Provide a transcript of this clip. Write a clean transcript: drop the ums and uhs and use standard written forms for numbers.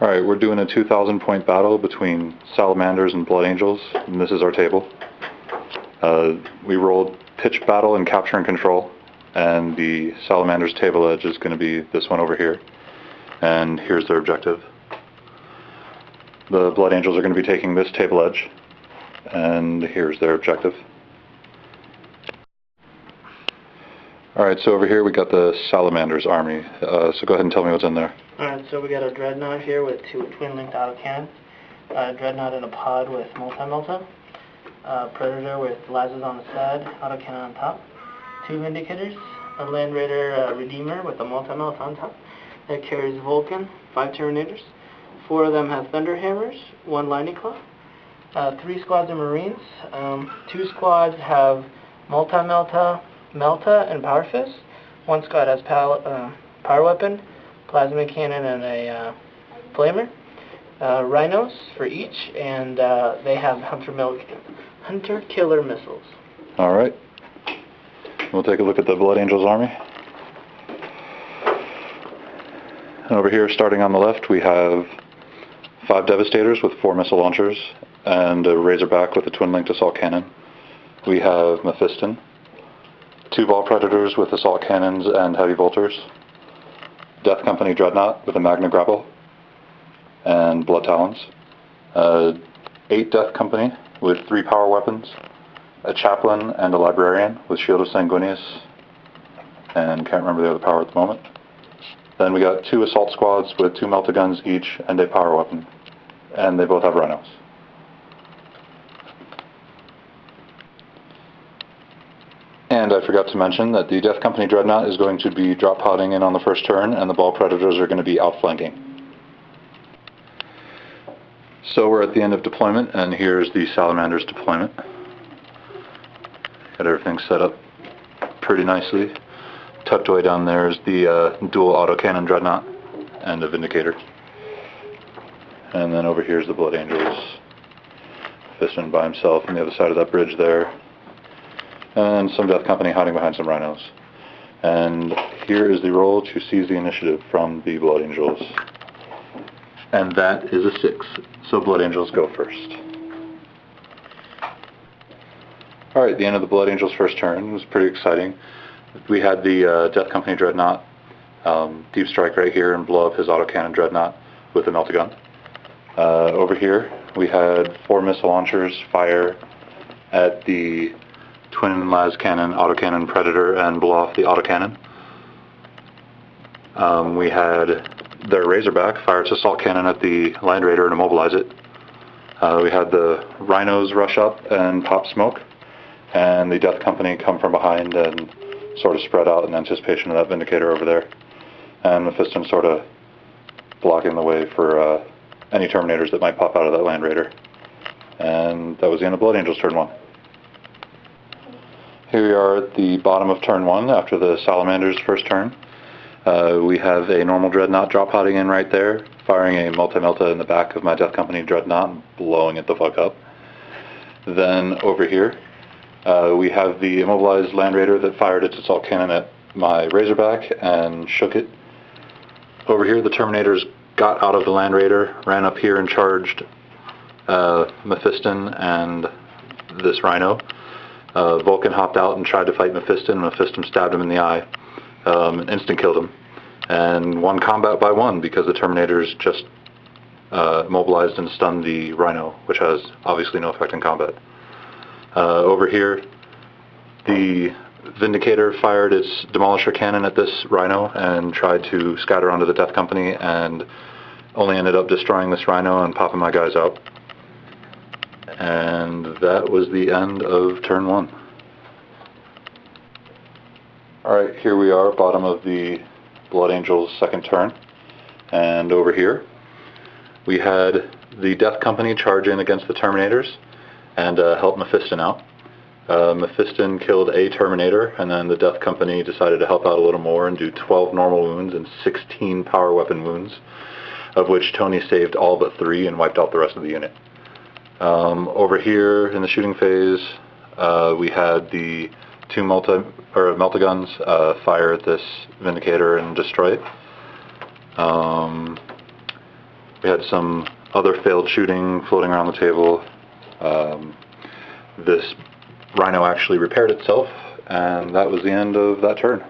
Alright, we're doing a 2,000 point battle between Salamanders and Blood Angels, and this is our table. We rolled pitch battle and capture and control, and the Salamanders table edge is going to be this one over here, and here's their objective. The Blood Angels are going to be taking this table edge, and here's their objective. Alright, so over here we got the Salamanders army, so go ahead and tell me what's in there. Alright, so we got a Dreadnought here with two twin-linked autocannons, Dreadnought in a pod with multi-melta, Predator with lasers on the side, autocannon on top, two Vindicators, a Land Raider Redeemer with a multi-melta on top that carries Vulcan, 5 Terminators, 4 of them have Thunderhammers, 1 Lightning Claw, 3 squads of Marines, 2 squads have multi-melta, Melta, and Power Fist, 1 squad has Power Weapon, Plasma Cannon, and a Flamer, Rhinos for each, and they have Hunter Killer Missiles. Alright, we'll take a look at the Blood Angels army. Over here, starting on the left, we have 5 Devastators with 4 missile launchers, and a Razorback with a twin-linked assault cannon. We have Mephiston, 2 Ball Predators with assault cannons and heavy bolters, Death Company Dreadnought with a Magna Grapple and Blood Talons, 8 Death Company with 3 power weapons, a Chaplain and a Librarian with Shield of Sanguinius, and can't remember the other power at the moment. Then we got 2 Assault Squads with 2 Melta Guns each and a power weapon, and they both have Rhinos. And I forgot to mention that the Death Company Dreadnought is going to be drop podding in on the first turn, and the Ball Predators are going to be outflanking. So we're at the end of deployment, and here's the Salamander's deployment. Got everything set up pretty nicely. Tucked away down there is the dual autocannon Dreadnought and a Vindicator. And then over here is the Blood Angels. Fiston by himself on the other side of that bridge there. And some Death Company hiding behind some Rhinos. And here is the roll to seize the initiative from the Blood Angels. And that is a 6. So Blood Angels go first. Alright, the end of the Blood Angels' first turn was pretty exciting. We had the Death Company Dreadnought deep strike right here and blow up his autocannon Dreadnought with a Melta Gun. Over here we had 4 missile launchers fire at the twin las cannon, autocannon Predator, and blow off the autocannon. We had their Razorback fire its assault cannon at the Land Raider and immobilize it. We had the Rhinos rush up and pop smoke, and the Death Company come from behind and sort of spread out in anticipation of that Vindicator over there. And Mephiston sort of blocking the way for any Terminators that might pop out of that Land Raider. And that was the end of Blood Angels turn 1. Here we are at the bottom of turn 1 after the Salamander's first turn. We have a normal Dreadnought drop podding in right there, firing a multi-melta in the back of my Death Company Dreadnought and blowing it the fuck up. Then over here, we have the immobilized Land Raider that fired its assault cannon at my Razorback and shook it. Over here, the Terminators got out of the Land Raider, ran up here and charged Mephiston and this Rhino. Vulcan hopped out and tried to fight Mephiston. Mephiston stabbed him in the eye, and instant killed him, and won combat by 1 because the Terminators just immobilized and stunned the Rhino, which has obviously no effect in combat. Over here, the Vindicator fired its Demolisher cannon at this Rhino and tried to scatter onto the Death Company, and only ended up destroying this Rhino and popping my guys out. And that was the end of turn 1. Alright, here we are, bottom of the Blood Angels' second turn. And over here, we had the Death Company charge in against the Terminators and help Mephiston out. Mephiston killed a Terminator, and then the Death Company decided to help out a little more and do 12 normal wounds and 16 power weapon wounds, of which Tony saved all but 3 and wiped out the rest of the unit. Over here in the shooting phase, we had the 2 Melta Guns fire at this Vindicator and destroy it. We had some other failed shooting floating around the table. This rhino actually repaired itself, and that was the end of that turn.